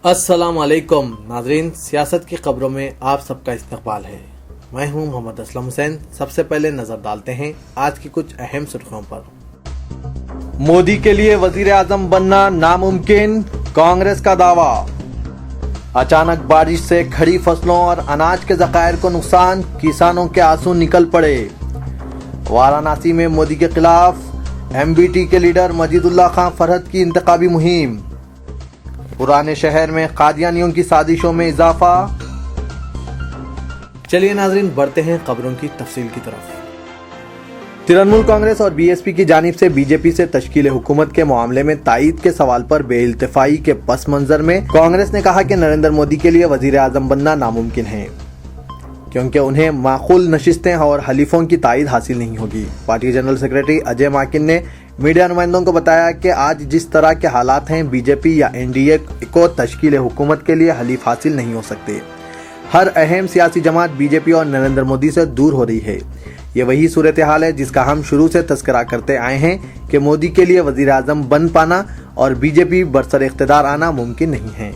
अस्सलाम वालेकुम नाजरीन, सियासत की खबरों में आप सबका इस्तकबाल है। मैं हूं मोहम्मद असलम हुसैन। सबसे पहले नजर डालते हैं आज की कुछ अहम सुर्खियों पर। मोदी के लिए वजीर आजम बनना नामुमकिन, कांग्रेस का दावा। अचानक बारिश से खड़ी फसलों और अनाज के ज़खायर को नुकसान, किसानों के आंसू निकल पड़े। वाराणसी में मोदी के खिलाफ एमबीटी के लीडर मजीदुल्लाह खां फरहत की इंतखाबी मुहिम। पुराने शहर में कादियानियों की साजिशों में इजाफा। चलिए नाजरीन, बढ़ते हैं खबरों की तफसील की तरफ। तृणमूल कांग्रेस और बीएसपी की जानिब से बीजेपी से तश्कील हुकूमत के मामले में तायीद के सवाल पर बेइल्तिफाई के पस मंजर में कांग्रेस ने कहा कि नरेंद्र मोदी के लिए वजीर आजम बनना नामुमकिन है, क्योंकि उन्हें माकूल नशिस्तें और हलीफों की तायीद हासिल नहीं होगी। पार्टी जनरल सेक्रेटरी अजय माकिन ने मीडिया नुमाइंदों को बताया कि आज जिस तरह के हालात हैं, बीजेपी या एनडीए को तश्कील हुकूमत के लिए हलीफ हासिल नहीं हो सकते। हर अहम सियासी जमात बीजेपी और नरेंद्र मोदी से दूर हो रही है। ये वही सूरत हाल है जिसका हम शुरू से तस्करा करते आए हैं कि मोदी के लिए वजीर आजम बन पाना और बीजेपी बरसर इख्तिदार आना मुमकिन नहीं है।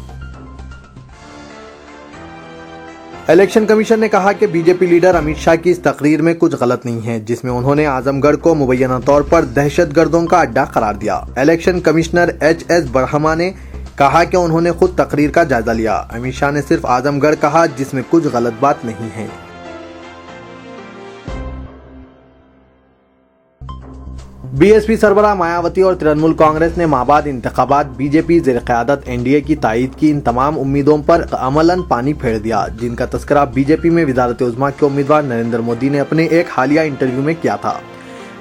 इलेक्शन कमीशन ने कहा कि बीजेपी लीडर अमित शाह की इस तकरीर में कुछ गलत नहीं है, जिसमें उन्होंने आजमगढ़ को मुबैना तौर पर दहशतगर्दों का अड्डा करार दिया। Election commissioner HS. बरहमा ने कहा कि उन्होंने खुद तकरीर का जायजा लिया। अमित शाह ने सिर्फ आजमगढ़ कहा, जिसमें कुछ गलत बात नहीं है। बीएसपी सरबराह मायावती और तृणमूल कांग्रेस ने माबाद इंतखाबात बीजेपी ज़ेर क़यादत एनडीए की तायीद की इन तमाम उम्मीदों पर अमलन पानी फेर दिया, जिनका तस्करा बीजेपी में वज़ारत उज़्मा के उम्मीदवार नरेंद्र मोदी ने अपने एक हालिया इंटरव्यू में किया था।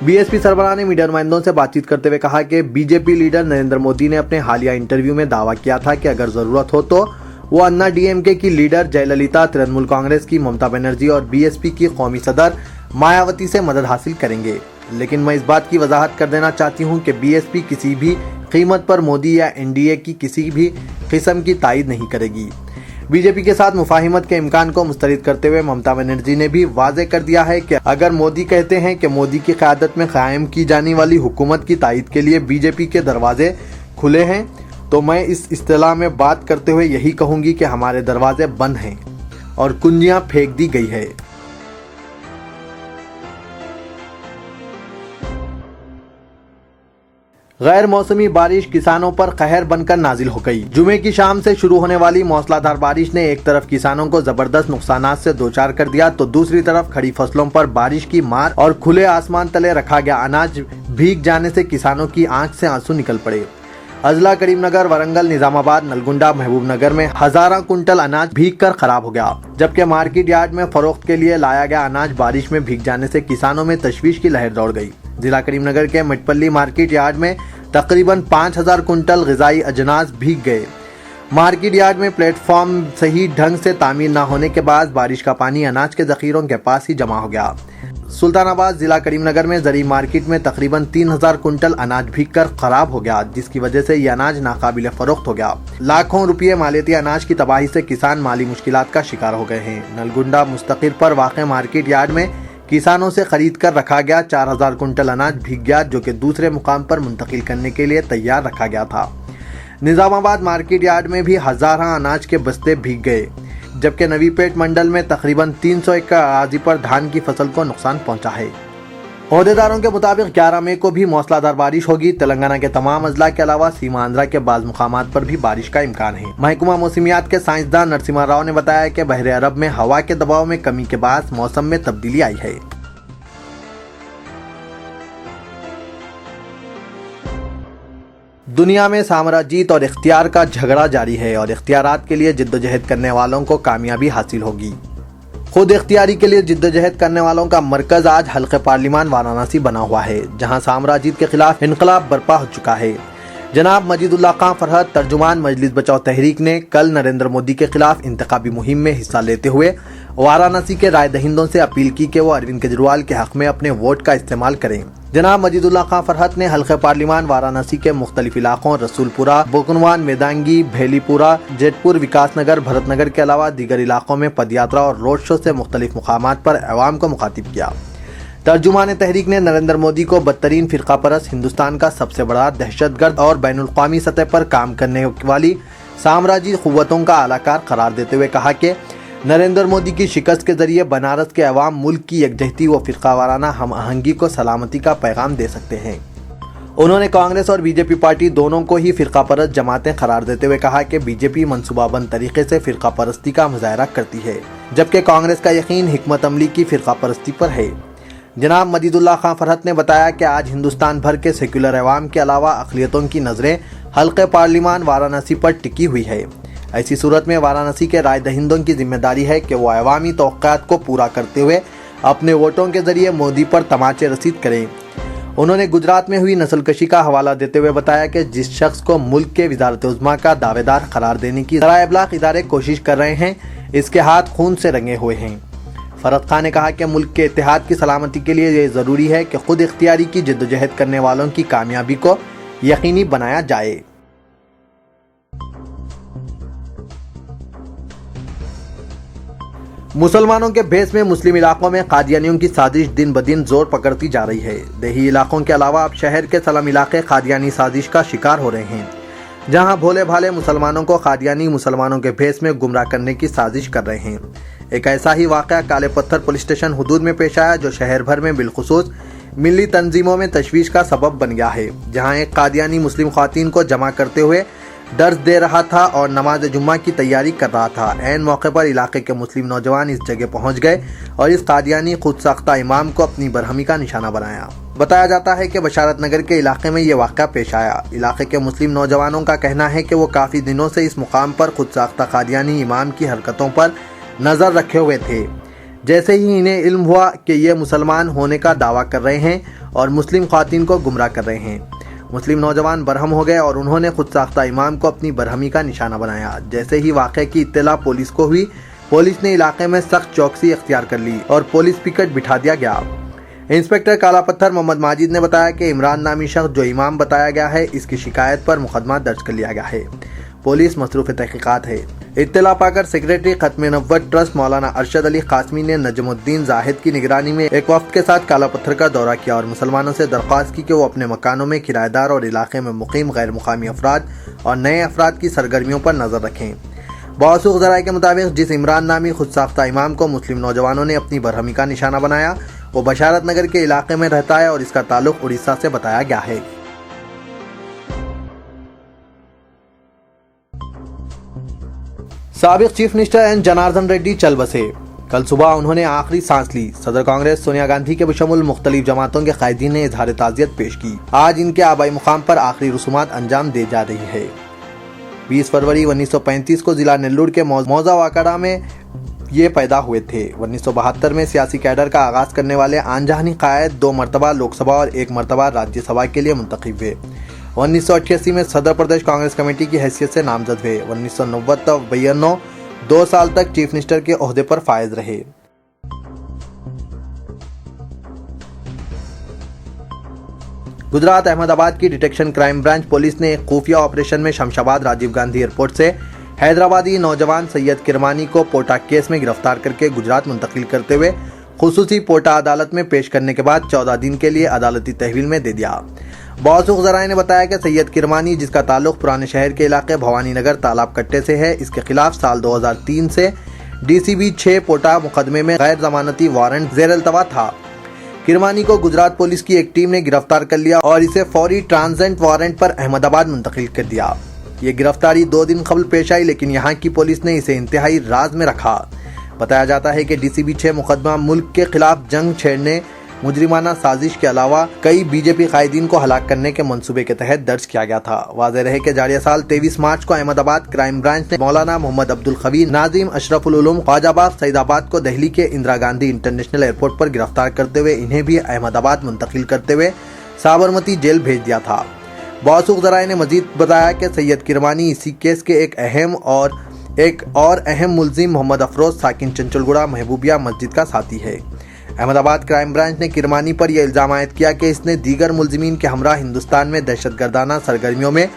बीएसपी सरबराह ने मीडिया नुमाइंदों से बातचीत करते हुए कहा कि बीजेपी लीडर नरेंद्र मोदी ने अपने हालिया इंटरव्यू में दावा किया था कि अगर जरूरत हो तो वो अन्ना डीएमके की लीडर जयललिता, तृणमूल कांग्रेस की ममता बनर्जी और बीएसपी की कौमी सदर मायावती से मदद हासिल करेंगे। लेकिन मैं इस बात की वजाहत कर देना चाहती हूं कि बीएसपी किसी भी कीमत पर मोदी या एनडीए की किसी भी किस्म की तायीद नहीं करेगी। बीजेपी के साथ मुफाहिमत के इम्कान को मुस्तरद करते हुए ममता बनर्जी ने भी वाज़ेह कर दिया है कि अगर मोदी कहते हैं कि मोदी की क़यादत में कायम की जाने वाली हुकूमत की तायीद के लिए बीजेपी के दरवाजे खुले हैं, तो मैं इस इस्तिलाह में बात करते हुए यही कहूँगी कि हमारे दरवाजे बंद हैं और कुंजियाँ फेंक दी गई है। गैर मौसमी बारिश किसानों पर कहर बनकर नाजिल हो गई। जुमे की शाम से शुरू होने वाली मौसलाधार बारिश ने एक तरफ किसानों को जबरदस्त नुकसानात से दो चार कर दिया, तो दूसरी तरफ खड़ी फसलों पर बारिश की मार और खुले आसमान तले रखा गया अनाज भीग जाने से किसानों की आंख से आंसू निकल पड़े। अजला, करीमनगर, वरंगल, निजामाबाद, नलगुंडा, महबूबनगर में हजारों कुंटल अनाज भीग कर खराब हो गया, जबकि मार्केट यार्ड में फरोख्त के लिए लाया गया अनाज बारिश में भीग जाने से किसानों में तशवीश की लहर दौड़ गई। जिला करीमनगर के मिटपल्ली मार्केट यार्ड में तकरीबन 5000 कुंटल ग़िज़ाई अजनास भीग गए। मार्केट यार्ड में प्लेटफॉर्म सही ढंग से तामीर न होने के बाद बारिश का पानी अनाज के ज़ख़ीरों के पास ही जमा हो गया। सुल्तानाबाद जिला करीमनगर में ज़री मार्केट में तकरीबन 3000 कुंटल अनाज भीग कर खराब हो गया, जिसकी वजह से ये अनाज नाकाबिले फरोख्त हो गया। लाखों रुपये मालियती अनाज की तबाही से किसान माली मुश्किलात का शिकार हो गए हैं। नलगुंडा मुस्तकिर पर वाक़ मार्केट यार्ड में किसानों से खरीद कर रखा गया 4000 कुंटल अनाज भीग गया, जो कि दूसरे मुकाम पर मुंतकिल करने के लिए तैयार रखा गया था। निजामाबाद मार्केट यार्ड में भी हजारों अनाज के बस्ते भीग गए, जबकि नवीपेट मंडल में तकरीबन 300 एकड़ अराजी पर धान की फसल को नुकसान पहुंचा है। ओहदेदारों के मुताबिक 11 मई को भी मौसलाधार बारिश होगी। तेलंगाना के तमाम अजला के अलावा सीमांध्रा के बाज़ मुकामात पर भी बारिश का इम्कान है। महकमा मौसमियात के साइंसदान नरसिम्हा राव ने बताया कि बहरे अरब में हवा के दबाव में कमी के बाद मौसम में तब्दीली आई है। दुनिया में साम्राज्यत और इख्तियार का झगड़ा जारी है और इख्तियारात के लिए जिद्दोजहद करने वालों को कामयाबी हासिल होगी। खुद इख्तियारी के लिए जिद्दोजहद करने वालों का मरकज आज हल्के पार्लिमान वाराणसी बना हुआ है, जहां साम्राज्यत के खिलाफ इनकलाब बर्पा हो चुका है। जनाब मजीदुल्लाह खां फरहत, तर्जुमान मजलिस बचाओ तहरीक, ने कल नरेंद्र मोदी के खिलाफ इंतखाबी मुहिम में हिस्सा लेते हुए वाराणसी के राय दहिंदों से अपील की कि वो अरविंद केजरीवाल के हक में अपने वोट का इस्तेमाल करें। जनाब मजीदुल्लाह खां फरहत ने हल्के पार्लिमान वाराणसी के मुख्तलिफ इलाकों रसूलपुरा, बोकनवान, मेदांगी, भेलीपुरा, जेतपुर, विकासनगर, भरतनगर के अलावा दीगर इलाकों में पदयात्रा और रोड शो से मुख्तलिफ मुकामात पर अवाम को मुखातिब किया। तर्जुमान तहरीक ने नरेंद्र मोदी को बदतरीन फिरका परस्त, हिंदुस्तान का सबसे बड़ा दहशतगर्द और बैनुल अक़वामी सतह पर काम करने वाली साम्राज्यी कुव्वतों का आलाकार करार देते हुए कहा कि नरेंद्र मोदी की शिकस्त के जरिए बनारस के अवाम मुल्क की यकजहती व फिरकावाराना हम आहंगी को सलामती का पैगाम दे सकते हैं। उन्होंने कांग्रेस और बीजेपी पार्टी दोनों को ही फिरका परस्त जमातें करार देते हुए कहा कि बीजेपी मंसूबाबंद तरीके से फिरका परस्ती का मुजाहरा करती है, जबकि कांग्रेस का यकीन हिकमत अमली की फिरका परस्ती पर है। जनाब मजीदुल्लाह खां फरहत ने बताया कि आज हिंदुस्तान भर के सेक्युलर अवाम के अलावा अक़लियतों की नज़रें हल्के पार्लिमान वाराणसी पर टिकी हुई है। ऐसी सूरत में वाराणसी के राय दहिंदों की जिम्मेदारी है कि वो अवामी तवक्कात को पूरा करते हुए अपने वोटों के जरिए मोदी पर तमाचे रसीद करें। उन्होंने गुजरात में हुई नस्लकशी का हवाला देते हुए बताया कि जिस शख्स को मुल्क के वज़ारत-ए-उज़्मा का दावेदार करार देने की ज़राए इब्लाग इदारे कोशिश कर रहे हैं, इसके हाथ खून से रंगे हुए हैं। फरहत खान ने कहा कि मुल्क के इत्तेहाद की सलामती के लिए ये ज़रूरी है कि खुद इख्तियारी की जद्दोजहद करने वालों की कामयाबी को यकीनी बनाया जाए। मुसलमानों के भेस में मुस्लिम इलाकों में कादियानियों की साजिश दिन ब दिन जोर पकड़ती जा रही है। देही इलाकों के अलावा अब शहर के सलम इलाके कादियानी साजिश का शिकार हो रहे हैं, जहां भोले भाले मुसलमानों को कादियानी मुसलमानों के भेस में गुमराह करने की साजिश कर रहे हैं। एक ऐसा ही वाक़या काले पत्थर पुलिस स्टेशन हुदूद में पेश आया, जो शहर भर में बिलखुसूस मिली तंजीमों में तशवीश का सबब बन गया है। जहां एक कादियानी मुस्लिम ख्वातीन को जमा करते हुए दर्स दे रहा था और नमाज जुम्मा की तैयारी कर रहा था। ऐन मौके पर इलाके के मुस्लिम नौजवान इस जगह पहुंच गए और इस कादियानी खुद साख्ता इमाम को अपनी बरहमी का निशाना बनाया। बताया जाता है कि बशारत नगर के इलाके में ये वाक़या पेश आया। इलाके के मुस्लिम नौजवानों का कहना है कि वो काफ़ी दिनों से इस मुकाम पर खुद साख्ता कादियानी इमाम की हरकतों पर नज़र रखे हुए थे। जैसे ही इन्हें इल्म हुआ कि ये मुसलमान होने का दावा कर रहे हैं और मुस्लिम ख्वातीन को गुमराह कर रहे हैं, मुस्लिम नौजवान बरहम हो गए और उन्होंने खुद साख्ता इमाम को अपनी बरहमी का निशाना बनाया। जैसे ही वाक़े की इत्तला पुलिस को हुई, पुलिस ने इलाके में सख्त चौकसी इख्तियार कर ली और पुलिस पिकेट बिठा दिया गया। इंस्पेक्टर काला पत्थर मोहम्मद माजिद ने बताया कि इमरान नामी शख्स जो इमाम बताया गया है, इसकी शिकायत पर मुकदमा दर्ज कर लिया गया है। पुलिस मसरूफ़ तहकीकात है। इत्तला पाकर सेक्रेटरी खत्म नबुव्वत ट्रस्ट मौलाना अरशद अली कासमी ने नजमुद्दीन जाहिद की निगरानी में एक वफ्द के साथ काला पत्थर का दौरा किया और मुसलमानों से दरख्वास्त की कि वो अपने मकानों में किराएदार और इलाके में मुकीम गैर मुकामी अफराद और नए अफराद की सरगर्मियों पर नजर रखें। बावसूख ज़राए के मुताबिक जिस इमरान नामी खुद साख्ता इमाम को मुस्लिम नौजवानों ने अपनी बरहमी का निशाना बनाया, वो बशारत नगर के इलाके में रहता है और इसका ताल्लुक उड़ीसा से बताया गया है। साबिक chief minister N Janardhana Reddy चल बसे। कल सुबह उन्होंने आखिरी सांस ली। सदर कांग्रेस सोनिया गांधी के बशमुल मुख्तलिफ जमातों के कायदीन ने इजहार ताज़ियत पेश की। आज इनके आबाई मुकाम पर आखिरी रसूमात अंजाम दे जा रही है। 20 फरवरी 1935 को जिला नेल्लूर के मौजा वाकड़ा में ये पैदा हुए थे। 1972 में सियासी कैडर का आगाज करने वाले आनजहानी कायद 2 मरतबा लोकसभा और 1 मरतबा राज्यसभा के लिए मुंतखब हुए। 1988 में सदर प्रदेश कांग्रेस कमेटी की हैसियत से नामजद हुए। 1990 तक 2 साल तक चीफ मिनिस्टर के ओहदे पर फायज रहे। गुजरात अहमदाबाद की डिटेक्शन क्राइम ब्रांच पुलिस ने एक खुफिया ऑपरेशन में शमशाबाद राजीव गांधी एयरपोर्ट से हैदराबादी नौजवान सैयद किरमानी को पोटा केस में गिरफ्तार करके गुजरात मुंतकिल करते हुए खुसूसी पोटा अदालत में पेश करने के बाद 14 दिन के लिए अदालती तहवील में दे दिया। बावसूख ज़राए ने बताया कि सैयद किरमानी, जिसका ताल्लुक पुराने शहर के इलाके भवानी नगर तालाब कट्टे से है, इसके खिलाफ साल 2003 से DCB 6 पोटा मुकदमे में गैर जमानती वारंट ज़ेर अल्तवा था। किरमानी को गुजरात पुलिस की एक टीम ने गिरफ्तार कर लिया और इसे फौरी ट्रांजिट वारंट पर अहमदाबाद मुंतकिल कर दिया। ये गिरफ्तारी 2 दिन कबल पेश आई, लेकिन यहाँ की पुलिस ने इसे इंतहाई राज में रखा। बताया जाता है कि DCB 6 मुकदमा मुल्क के खिलाफ जंग छेड़ने, मुजरिमाना साजिश के अलावा कई बीजेपी कायदीन को हलाक करने के मंसूबे के तहत दर्ज किया गया था। वाज़ेह रहे कि जारिया साल 23 मार्च को अहमदाबाद क्राइम ब्रांच ने मौलाना मोहम्मद अब्दुल खबीर, नाजिम अशरफुल उलूम ख्वाजाबाद सईदाबाद को दिल्ली के इंदिरा गांधी इंटरनेशनल एयरपोर्ट पर गिरफ्तार करते हुए इन्हें भी अहमदाबाद मुंतकिल करते हुए साबरमती जेल भेज दिया था। बावसूख ज़राए ने मजीद बताया कि सैयद किरमानी इसी केस के एक और अहम मुलजिम मोहम्मद अफरोज साकिन चंचलगुड़ा महबूबिया मस्जिद का साथी है। अहमदाबाद क्राइम ब्रांच ने किरमानी पर यह इल्ज़ाम आयद किया कि इसने दीगर मुलजिमीन के हमरा हिंदुस्तान में दहशतगर्दाना सरगर्मियों में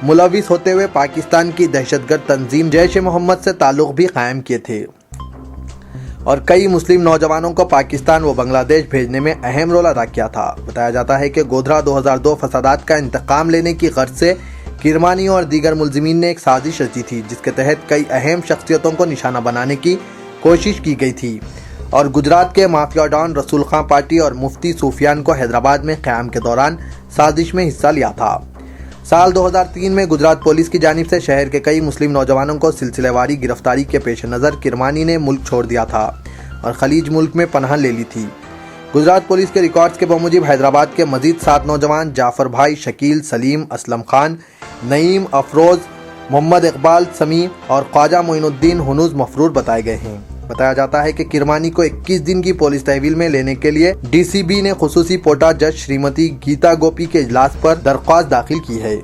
मुलविस होते हुए पाकिस्तान की दहशतगर्द तंजीम जैश मोहम्मद से ताल्लुक़ भी कायम किए थे और कई मुस्लिम नौजवानों को पाकिस्तान व बांग्लादेश भेजने में अहम रोल अदा किया था। बताया जाता है कि गोधरा 2002 फसादात का इंतकाम लेने की गर्ज से کرمانی اور دیگر ملزمین نے ایک سازش رچی تھی جس کے تحت کئی اہم شخصیتوں کو نشانہ بنانے کی کوشش کی گئی تھی اور گجرات کے مافیا ڈان رسول خان پارٹی اور مفتی سفیان کو حیدرآباد میں قیام کے دوران سازش میں حصہ لیا تھا۔ سال 2003 میں گجرات پولیس کی جانب سے شہر کے کئی مسلم نوجوانوں کو سلسلہ واری گرفتاری کے پیش نظر کرمانی نے ملک چھوڑ دیا تھا اور خلیج ملک میں پناہ لے لی تھی۔ گجرات پولیس کے ریکارڈز کے بموجب حیدرآباد کے مزید 7 نوجوان جعفر بھائی، شکیل، سلیم، اسلم خان، نعیم، افروز، محمد اقبال، سمیع اور خواجہ معین الدین ہنوز مفرور بتائے گئے ہیں۔ بتایا جاتا ہے کہ کرمانی کو 21 دن کی پولیس تحویل میں لینے کے لیے ڈی سی بی نے خصوصی پوٹا جج شریمتی گیتا گوپی کے اجلاس پر درخواست داخل کی ہے۔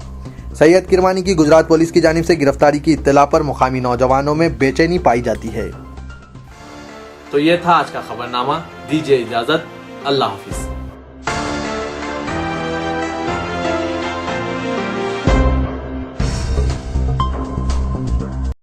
سید کرمانی کی گجرات پولیس کی جانب سے گرفتاری کی اطلاع پر مقامی نوجوانوں میں بے چینی پائی جاتی ہے۔ تو یہ تھا آج کا خبرنامہ، دیجیے اجازت، اللہ حافظ۔